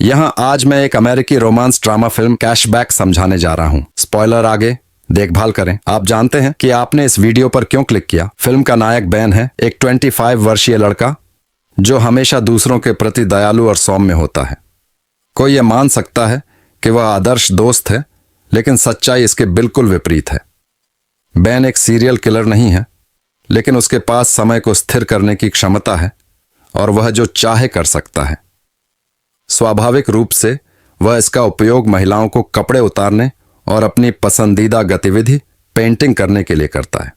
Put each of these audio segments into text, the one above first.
यहाँ आज मैं एक अमेरिकी रोमांस ड्रामा फिल्म कैशबैक समझाने जा रहा हूँ। स्पॉइलर आगे, देखभाल करें। आप जानते हैं कि आपने इस वीडियो पर क्यों क्लिक किया। फिल्म का नायक बेन है, एक 25 वर्षीय लड़का जो हमेशा दूसरों के प्रति दयालु और सौम्य होता है। कोई ये मान सकता है कि वह आदर्श दोस्त है, लेकिन सच्चाई इसके बिल्कुल विपरीत है। बेन एक सीरियल किलर नहीं है, लेकिन उसके पास समय को स्थिर करने की क्षमता है और वह जो चाहे कर सकता है। स्वाभाविक रूप से वह इसका उपयोग महिलाओं को कपड़े उतारने और अपनी पसंदीदा गतिविधि पेंटिंग करने के लिए करता है।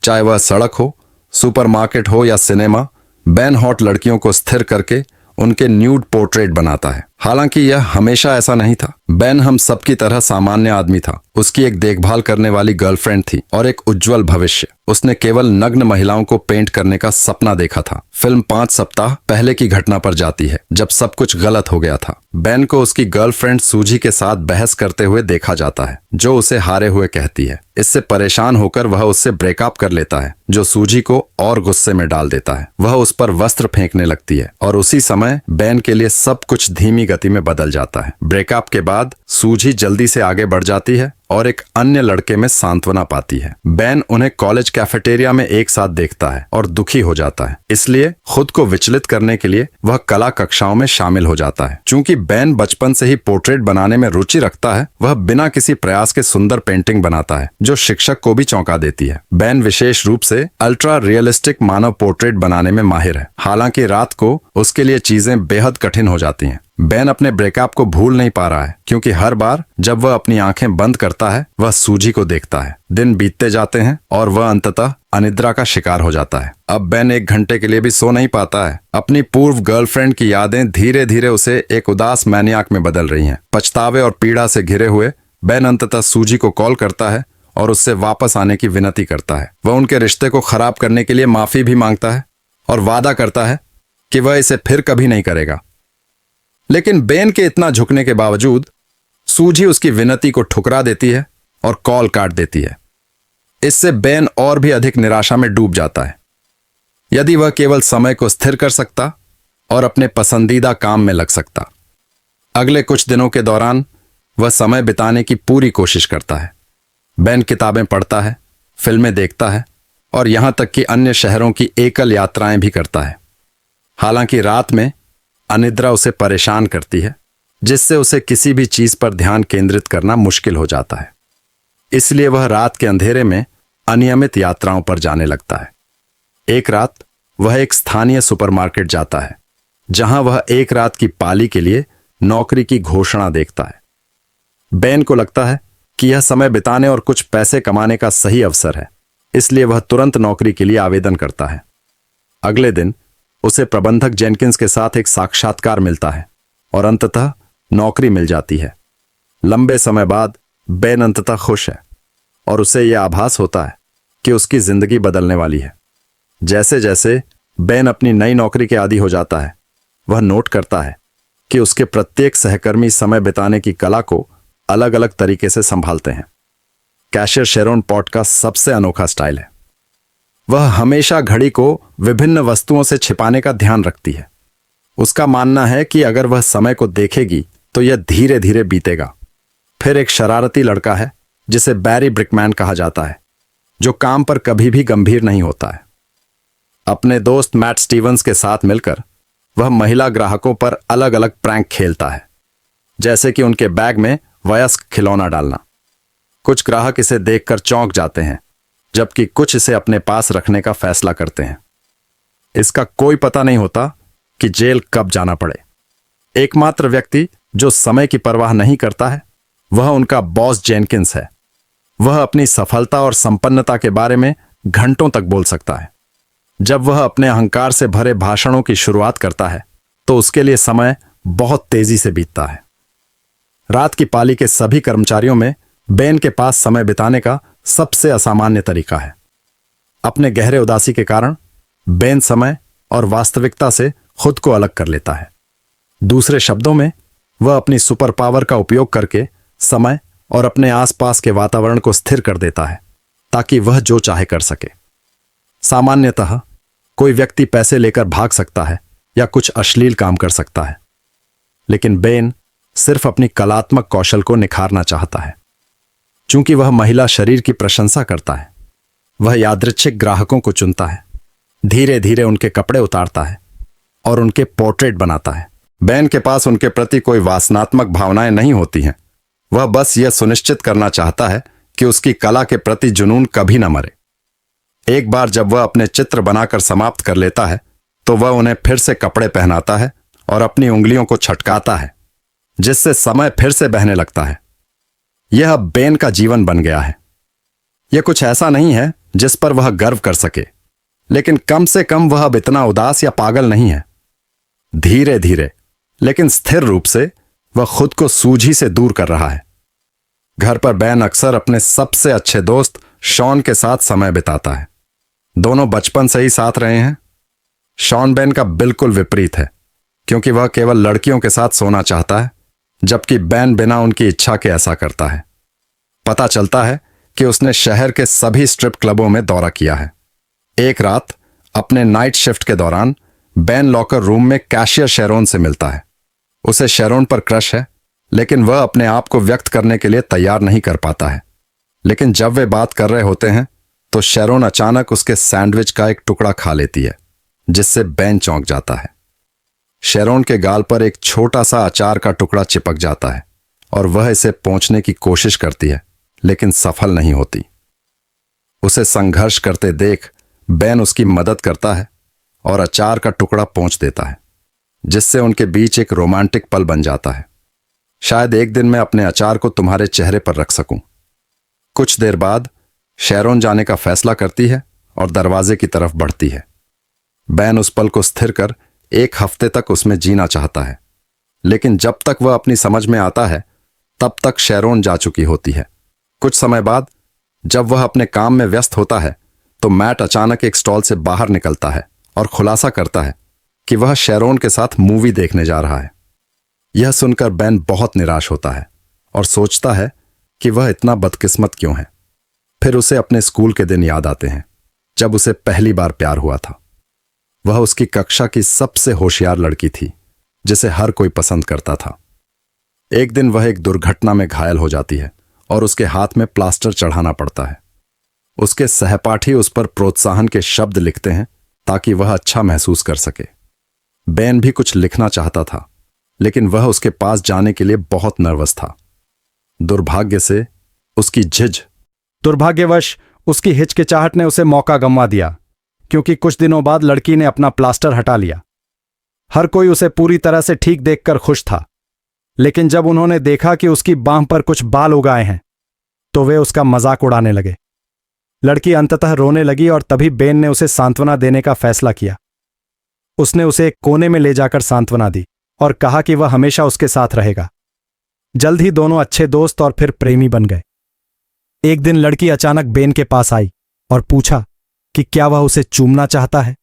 चाहे वह सड़क हो, सुपरमार्केट हो या सिनेमा, बेन हॉट लड़कियों को स्थिर करके उनके न्यूड पोर्ट्रेट बनाता है। हालांकि यह हमेशा ऐसा नहीं था। बेन हम सबकी तरह सामान्य आदमी था। उसकी एक देखभाल करने वाली गर्लफ्रेंड थी और एक उज्जवल भविष्य। उसने केवल नग्न महिलाओं को पेंट करने का सपना देखा था। फिल्म 5 सप्ताह पहले की घटना पर जाती है, जब सब कुछ गलत हो गया था। बेन को उसकी गर्लफ्रेंड सूजी के साथ बहस करते हुए देखा जाता है, जो उसे हारे हुए कहती है। इससे परेशान होकर वह उससे ब्रेकअप कर लेता है, जो सूजी को और गुस्से में डाल देता है। वह उस पर वस्त्र फेंकने लगती है और उसी समय बेन के लिए सब कुछ धीमी गति में बदल जाता है। ब्रेकअप के बाद सूजी जल्दी से आगे बढ़ जाती है और एक अन्य लड़के में सांत्वना पाती है। बेन उन्हें कॉलेज कैफेटेरिया में एक साथ देखता है और दुखी हो जाता है। इसलिए खुद को विचलित करने के लिए वह कला कक्षाओं में शामिल हो जाता है। चूंकि बेन बचपन से ही पोर्ट्रेट बनाने में रुचि रखता है, वह बिना किसी प्रयास के सुंदर पेंटिंग बनाता है, जो शिक्षक को भी चौंका देती है। बेन विशेष रूप से अल्ट्रा रियलिस्टिक मानव पोर्ट्रेट बनाने में माहिर है। हालांकि रात को उसके लिए चीजें बेहद कठिन हो जाती हैं। बेन अपने ब्रेकअप को भूल नहीं पा रहा है, क्योंकि हर बार जब वह अपनी आंखें बंद करता है, वह सूजी को देखता है। दिन बीतते जाते हैं और वह अंततः अनिद्रा का शिकार हो जाता है। अब बेन 1 घंटे के लिए भी सो नहीं पाता है। अपनी पूर्व गर्लफ्रेंड की यादें धीरे धीरे उसे एक उदास मैनियाक में बदल रही हैं। पछतावे और पीड़ा से घिरे हुए बेन अंततः सूजी को कॉल करता है और उससे वापस आने की विनती करता है। वह उनके रिश्ते को खराब करने के लिए माफी भी मांगता है और वादा करता है कि वह इसे फिर कभी नहीं करेगा। लेकिन बेन के इतना झुकने के बावजूद सूजी उसकी विनती को ठुकरा देती है और कॉल काट देती है। इससे बेन और भी अधिक निराशा में डूब जाता है। यदि वह केवल समय को स्थिर कर सकता और अपने पसंदीदा काम में लग सकता। अगले कुछ दिनों के दौरान वह समय बिताने की पूरी कोशिश करता है। बेन किताबें पढ़ता है, फिल्में देखता है और यहां तक कि अन्य शहरों की एकल यात्राएं भी करता है। हालांकि रात में अनिद्रा उसे परेशान करती है, जिससे उसे किसी भी चीज पर ध्यान केंद्रित करना मुश्किल हो जाता है। इसलिए वह रात के अंधेरे में अनियमित यात्राओं पर जाने लगता है। एक रात वह एक स्थानीय सुपरमार्केट जाता है, जहां वह एक रात की पाली के लिए नौकरी की घोषणा देखता है। बेन को लगता है कि यह समय बिताने और कुछ पैसे कमाने का सही अवसर है, इसलिए वह तुरंत नौकरी के लिए आवेदन करता है। अगले दिन उसे प्रबंधक जेनकिंस के साथ एक साक्षात्कार मिलता है और अंततः नौकरी मिल जाती है। लंबे समय बाद बेन अंततः खुश है और उसे यह आभास होता है कि उसकी जिंदगी बदलने वाली है। जैसे जैसे बेन अपनी नई नौकरी के आदी हो जाता है, वह नोट करता है कि उसके प्रत्येक सहकर्मी समय बिताने की कला को अलग अलग तरीके से संभालते हैं। कैशियर शेरोन पॉट का सबसे अनोखा स्टाइल है। वह हमेशा घड़ी को विभिन्न वस्तुओं से छिपाने का ध्यान रखती है। उसका मानना है कि अगर वह समय को देखेगी तो यह धीरे धीरे बीतेगा। फिर एक शरारती लड़का है जिसे बैरी ब्रिकमैन कहा जाता है, जो काम पर कभी भी गंभीर नहीं होता है। अपने दोस्त मैट स्टीवंस के साथ मिलकर वह महिला ग्राहकों पर अलग अलग प्रैंक खेलता है, जैसे कि उनके बैग में वयस्क खिलौना डालना। कुछ ग्राहक इसे देखकर चौंक जाते हैं, जबकि कुछ इसे अपने पास रखने का फैसला करते हैं। इसका कोई पता नहीं होता कि जेल कब जाना पड़े। एकमात्र व्यक्ति जो समय की परवाह नहीं करता है, वह उनका बॉस जेनकिंस है। वह अपनी सफलता और संपन्नता के बारे में घंटों तक बोल सकता है। जब वह अपने अहंकार से भरे भाषणों की शुरुआत करता है, तो उसके लिए समय बहुत तेजी से बीतता है। रात की पाली के सभी कर्मचारियों में बेन के पास समय बिताने का सबसे असामान्य तरीका है। अपने गहरे उदासी के कारण बेन समय और वास्तविकता से खुद को अलग कर लेता है। दूसरे शब्दों में, वह अपनी सुपर पावर का उपयोग करके समय और अपने आसपास के वातावरण को स्थिर कर देता है, ताकि वह जो चाहे कर सके। सामान्यतः कोई व्यक्ति पैसे लेकर भाग सकता है या कुछ अश्लील काम कर सकता है, लेकिन बेन सिर्फ अपनी कलात्मक कौशल को निखारना चाहता है। चूंकि वह महिला शरीर की प्रशंसा करता है, वह यादृच्छिक ग्राहकों को चुनता है, धीरे धीरे उनके कपड़े उतारता है और उनके पोर्ट्रेट बनाता है। बेन के पास उनके प्रति कोई वासनात्मक भावनाएं नहीं होती हैं। वह बस यह सुनिश्चित करना चाहता है कि उसकी कला के प्रति जुनून कभी न मरे। एक बार जब वह अपने चित्र बनाकर समाप्त कर लेता है तो वह उन्हें फिर से कपड़े पहनाता है और अपनी उंगलियों को छटकाता है, जिससे समय फिर से बहने लगता है। यह अब बेन का जीवन बन गया है। यह कुछ ऐसा नहीं है जिस पर वह गर्व कर सके, लेकिन कम से कम वह अब इतना उदास या पागल नहीं है। धीरे धीरे लेकिन स्थिर रूप से वह खुद को सूझी से दूर कर रहा है। घर पर बेन अक्सर अपने सबसे अच्छे दोस्त शॉन के साथ समय बिताता है। दोनों बचपन से ही साथ रहे हैं। शॉन बेन का बिल्कुल विपरीत है, क्योंकि वह केवल लड़कियों के साथ सोना चाहता है, जबकि बेन बिना उनकी इच्छा के ऐसा करता है। पता चलता है कि उसने शहर के सभी स्ट्रिप क्लबों में दौरा किया है। एक रात अपने नाइट शिफ्ट के दौरान बेन लॉकर रूम में कैशियर शेरोन से मिलता है। उसे शेरोन पर क्रश है, लेकिन वह अपने आप को व्यक्त करने के लिए तैयार नहीं कर पाता है। लेकिन जब वे बात कर रहे होते हैं तो शेरोन अचानक उसके सैंडविच का एक टुकड़ा खा लेती है, जिससे बेन चौंक जाता है। शेरोन के गाल पर एक छोटा सा अचार का टुकड़ा चिपक जाता है और वह इसे पोंछने की कोशिश करती है, लेकिन सफल नहीं होती। उसे संघर्ष करते देख बेन उसकी मदद करता है और अचार का टुकड़ा पोंछ देता है, जिससे उनके बीच एक रोमांटिक पल बन जाता है। शायद एक दिन मैं अपने अचार को तुम्हारे चेहरे पर रख सकूं। कुछ देर बाद शेरोन जाने का फैसला करती है और दरवाजे की तरफ बढ़ती है। बेन उस पल को स्थिर कर एक हफ्ते तक उसमें जीना चाहता है, लेकिन जब तक वह अपनी समझ में आता है तब तक शेरोन जा चुकी होती है। कुछ समय बाद जब वह अपने काम में व्यस्त होता है तो मैट अचानक एक स्टॉल से बाहर निकलता है और खुलासा करता है कि वह शेरोन के साथ मूवी देखने जा रहा है। यह सुनकर बेन बहुत निराश होता है और सोचता है कि वह इतना बदकिस्मत क्यों है। फिर उसे अपने स्कूल के दिन याद आते हैं, जब उसे पहली बार प्यार हुआ था। वह उसकी कक्षा की सबसे होशियार लड़की थी, जिसे हर कोई पसंद करता था। एक दिन वह एक दुर्घटना में घायल हो जाती है और उसके हाथ में प्लास्टर चढ़ाना पड़ता है। उसके सहपाठी उस पर प्रोत्साहन के शब्द लिखते हैं ताकि वह अच्छा महसूस कर सके। बेन भी कुछ लिखना चाहता था, लेकिन वह उसके पास जाने के लिए बहुत नर्वस था। दुर्भाग्य से उसकी दुर्भाग्यवश उसकी हिचकिचाहट ने उसे मौका गंवा दिया, क्योंकि कुछ दिनों बाद लड़की ने अपना प्लास्टर हटा लिया। हर कोई उसे पूरी तरह से ठीक देखकर खुश था, लेकिन जब उन्होंने देखा कि उसकी बांह पर कुछ बाल उगाए हैं तो वे उसका मजाक उड़ाने लगे। लड़की अंततः रोने लगी और तभी बेन ने उसे सांत्वना देने का फैसला किया। उसने उसे एक कोने में ले जाकर सांत्वना दी और कहा कि वह हमेशा उसके साथ रहेगा। जल्द ही दोनों अच्छे दोस्त और फिर प्रेमी बन गए। एक दिन लड़की अचानक बेन के पास आई और पूछा कि क्या वह उसे चूमना चाहता है।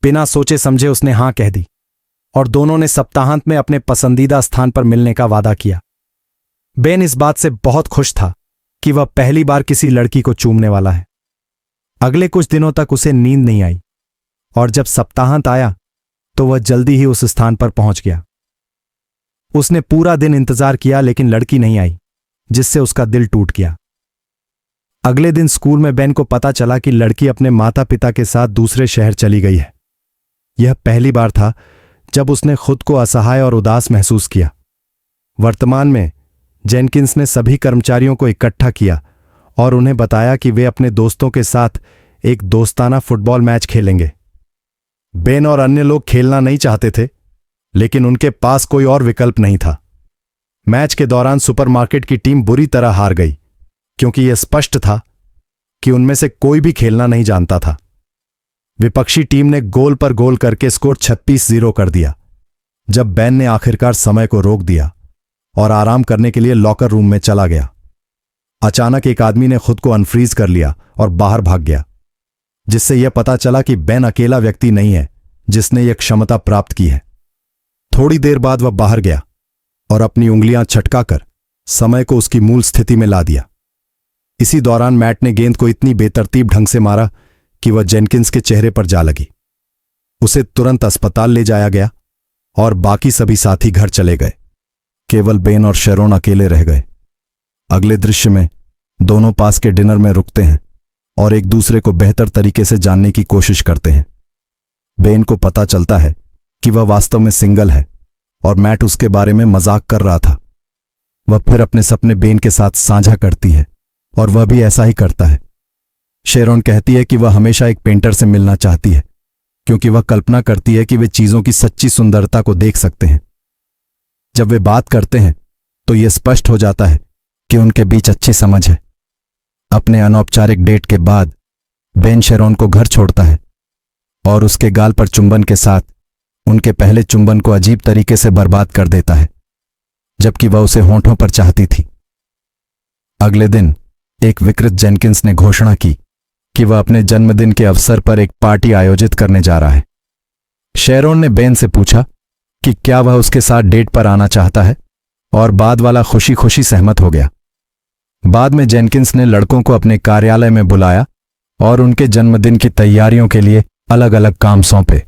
बिना सोचे समझे उसने हां कह दी और दोनों ने सप्ताहांत में अपने पसंदीदा स्थान पर मिलने का वादा किया। बेन इस बात से बहुत खुश था कि वह पहली बार किसी लड़की को चूमने वाला है। अगले कुछ दिनों तक उसे नींद नहीं आई और जब सप्ताहांत आया तो वह जल्दी ही उस स्थान पर पहुंच गया। उसने पूरा दिन इंतजार किया, लेकिन लड़की नहीं आई, जिससे उसका दिल टूट गया। अगले दिन स्कूल में बेन को पता चला कि लड़की अपने माता पिता के साथ दूसरे शहर चली गई है। यह पहली बार था जब उसने खुद को असहाय और उदास महसूस किया। वर्तमान में जेनकिंस ने सभी कर्मचारियों को इकट्ठा किया और उन्हें बताया कि वे अपने दोस्तों के साथ एक दोस्ताना फुटबॉल मैच खेलेंगे। बेन और अन्य लोग खेलना नहीं चाहते थे, लेकिन उनके पास कोई और विकल्प नहीं था। मैच के दौरान सुपरमार्केट की टीम बुरी तरह हार गई, क्योंकि यह स्पष्ट था कि उनमें से कोई भी खेलना नहीं जानता था। विपक्षी टीम ने गोल पर गोल करके स्कोर 36-0 कर दिया। जब बेन ने आखिरकार समय को रोक दिया और आराम करने के लिए लॉकर रूम में चला गया, अचानक एक आदमी ने खुद को अनफ्रीज कर लिया और बाहर भाग गया, जिससे यह पता चला कि बेन अकेला व्यक्ति नहीं है जिसने यह क्षमता प्राप्त की है। थोड़ी देर बाद वह बाहर गया और अपनी उंगलियां छटकाकर समय को उसकी मूल स्थिति में ला दिया। इसी दौरान मैट ने गेंद को इतनी बेतरतीब ढंग से मारा कि वह जेनकिंस के चेहरे पर जा लगी। उसे तुरंत अस्पताल ले जाया गया और बाकी सभी साथी घर चले गए। केवल बेन और शेरोन अकेले रह गए। अगले दृश्य में दोनों पास के डिनर में रुकते हैं और एक दूसरे को बेहतर तरीके से जानने की कोशिश करते हैं। बेन को पता चलता है कि वह वास्तव में सिंगल है और मैट उसके बारे में मजाक कर रहा था। वह फिर अपने सपने बेन के साथ साझा करती है और वह भी ऐसा ही करता है। शेरोन कहती है कि वह हमेशा एक पेंटर से मिलना चाहती है क्योंकि वह कल्पना करती है कि वे चीजों की सच्ची सुंदरता को देख सकते हैं। जब वे बात करते हैं तो यह स्पष्ट हो जाता है कि उनके बीच अच्छी समझ है। अपने अनौपचारिक डेट के बाद बेन शेरोन को घर छोड़ता है और उसके गाल पर चुंबन के साथ उनके पहले चुंबन को अजीब तरीके से बर्बाद कर देता है, जबकि वह उसे होंठों पर चाहती थी। अगले दिन एक विकृत जेनकिंस ने घोषणा की कि वह अपने जन्मदिन के अवसर पर एक पार्टी आयोजित करने जा रहा है। शेरोन ने बेन से पूछा कि क्या वह उसके साथ डेट पर आना चाहता है और बाद वाला खुशी खुशी सहमत हो गया। बाद में जेनकिंस ने लड़कों को अपने कार्यालय में बुलाया और उनके जन्मदिन की तैयारियों के लिए अलग अलग काम सौंपे।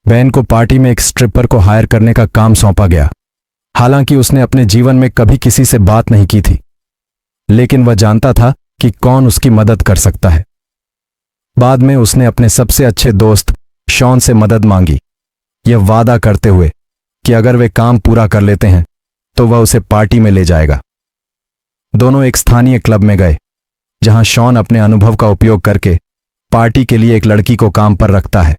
बेन को पार्टी में एक स्ट्रिपर को हायर करने का काम सौंपा गया। हालांकि उसने अपने जीवन में कभी किसी से बात नहीं की थी, लेकिन वह जानता था कि कौन उसकी मदद कर सकता है। बाद में उसने अपने सबसे अच्छे दोस्त शॉन से मदद मांगी, यह वादा करते हुए कि अगर वे काम पूरा कर लेते हैं तो वह उसे पार्टी में ले जाएगा। दोनों एक स्थानीय क्लब में गए जहां शॉन अपने अनुभव का उपयोग करके पार्टी के लिए एक लड़की को काम पर रखता है।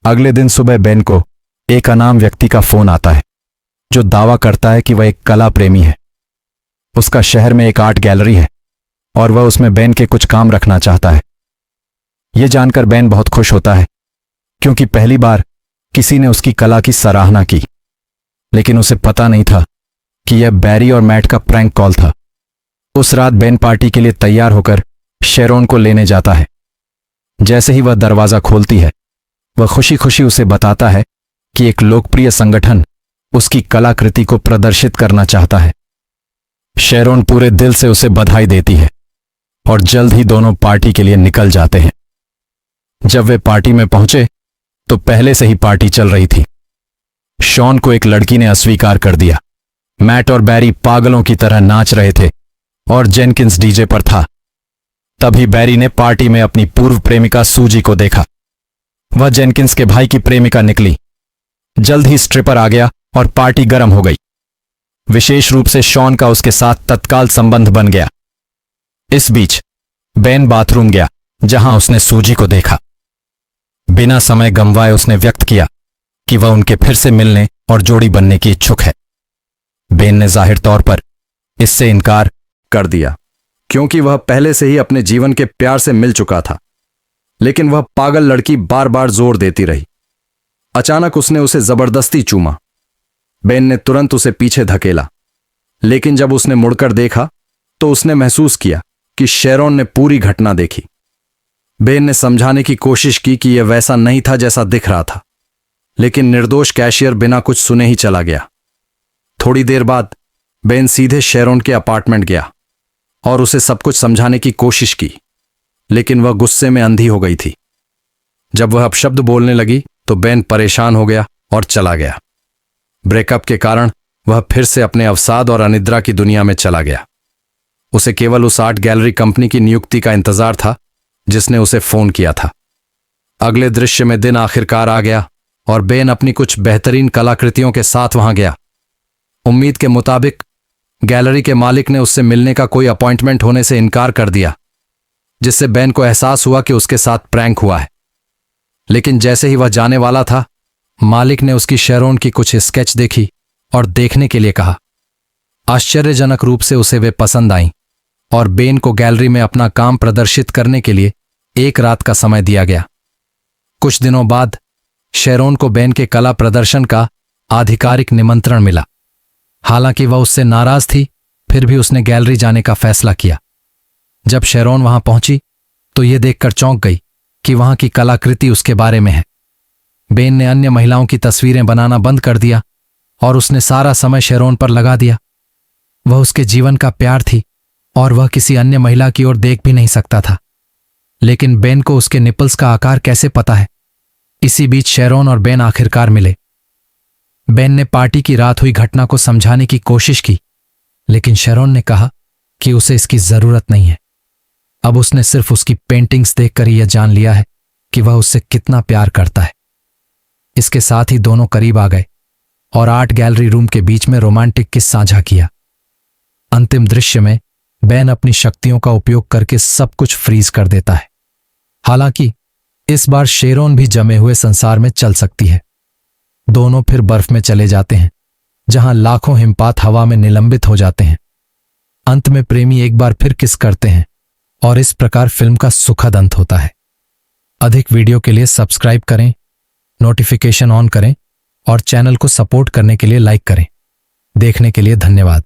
अगले दिन सुबह बेन को एक अनाम व्यक्ति का फोन आता है जो दावा करता है कि वह एक कला प्रेमी है। उसका शहर में एक आर्ट गैलरी है और वह उसमें बेन के कुछ काम रखना चाहता है। यह जानकर बेन बहुत खुश होता है क्योंकि पहली बार किसी ने उसकी कला की सराहना की। लेकिन उसे पता नहीं था कि यह बैरी और मैट का प्रैंक कॉल था। उस रात बेन पार्टी के लिए तैयार होकर शेरोन को लेने जाता है। जैसे ही वह दरवाजा खोलती है, वह खुशी खुशी उसे बताता है कि एक लोकप्रिय संगठन उसकी कलाकृति को प्रदर्शित करना चाहता है। शेरोन पूरे दिल से उसे बधाई देती है और जल्द ही दोनों पार्टी के लिए निकल जाते हैं। जब वे पार्टी में पहुंचे तो पहले से ही पार्टी चल रही थी। शॉन को एक लड़की ने अस्वीकार कर दिया। मैट और बैरी पागलों की तरह नाच रहे थे और जेनकिंस डीजे पर था। तभी बैरी ने पार्टी में अपनी पूर्व प्रेमिका सूजी को देखा। वह जेनकिंस के भाई की प्रेमिका निकली। जल्द ही स्ट्रिपर आ गया और पार्टी गर्म हो गई। विशेष रूप से शॉन का उसके साथ तत्काल संबंध बन गया। इस बीच बेन बाथरूम गया जहां उसने सूजी को देखा। बिना समय गंवाए उसने व्यक्त किया कि वह उनके फिर से मिलने और जोड़ी बनने की इच्छुक है। बेन ने जाहिर तौर पर इससे इनकार कर दिया क्योंकि वह पहले से ही अपने जीवन के प्यार से मिल चुका था। लेकिन वह पागल लड़की बार बार जोर देती रही। अचानक उसने उसे जबरदस्ती चूमा। बेन ने तुरंत उसे पीछे धकेला, लेकिन जब उसने मुड़कर देखा तो उसने महसूस किया कि शेरोन ने पूरी घटना देखी। बेन ने समझाने की कोशिश की कि यह वैसा नहीं था जैसा दिख रहा था, लेकिन निर्दोष कैशियर बिना कुछ सुने ही चला गया। थोड़ी देर बाद बेन सीधे शेरोन के अपार्टमेंट गया और उसे सब कुछ समझाने की कोशिश की, लेकिन वह गुस्से में अंधी हो गई थी। जब वह अपशब्द बोलने लगी तो बेन परेशान हो गया और चला गया। ब्रेकअप के कारण वह फिर से अपने अवसाद और अनिद्रा की दुनिया में चला गया। उसे केवल उस आर्ट गैलरी कंपनी की नियुक्ति का इंतजार था जिसने उसे फोन किया था। अगले दृश्य में दिन आखिरकार आ गया और बेन अपनी कुछ बेहतरीन कलाकृतियों के साथ वहां गया। उम्मीद के मुताबिक गैलरी के मालिक ने उससे मिलने का कोई अपॉइंटमेंट होने से इनकार कर दिया, जिससे बेन को एहसास हुआ कि उसके साथ प्रैंक हुआ है। लेकिन जैसे ही वह जाने वाला था, मालिक ने उसकी शेरोन की कुछ स्केच देखी और देखने के लिए कहा। आश्चर्यजनक रूप से उसे वे पसंद आईं और बेन को गैलरी में अपना काम प्रदर्शित करने के लिए एक रात का समय दिया गया। कुछ दिनों बाद शेरोन को बेन के कला प्रदर्शन का आधिकारिक निमंत्रण मिला। हालांकि वह उससे नाराज थी, फिर भी उसने गैलरी जाने का फैसला किया। जब शेरोन वहां पहुंची तो यह देखकर चौंक गई कि वहां की कलाकृति उसके बारे में है। बेन ने अन्य महिलाओं की तस्वीरें बनाना बंद कर दिया और उसने सारा समय शेरोन पर लगा दिया। वह उसके जीवन का प्यार थी और वह किसी अन्य महिला की ओर देख भी नहीं सकता था। लेकिन बेन को उसके निपल्स का आकार कैसे पता है? इसी बीच शेरोन और बेन आखिरकार मिले बेन ने पार्टी की रात हुई घटना को समझाने की कोशिश की, लेकिन शेरोन ने कहा कि उसे इसकी जरूरत नहीं है। अब उसने सिर्फ उसकी पेंटिंग्स देखकर यह जान लिया है कि वह उससे कितना प्यार करता है। इसके साथ ही दोनों करीब आ गए और आर्ट गैलरी रूम के बीच में रोमांटिक किस साझा किया। अंतिम दृश्य में बेन अपनी शक्तियों का उपयोग करके सब कुछ फ्रीज कर देता है। हालांकि इस बार शेरोन भी जमे हुए संसार में चल सकती है। दोनों फिर बर्फ में चले जाते हैं, जहां लाखों हिमपात हवा में निलंबित हो जाते हैं। अंत में प्रेमी एक बार फिर किस करते हैं और इस प्रकार फिल्म का सुखद अंत होता है। अधिक वीडियो के लिए सब्सक्राइब करें, नोटिफिकेशन ऑन करें और चैनल को सपोर्ट करने के लिए लाइक करें। देखने के लिए धन्यवाद।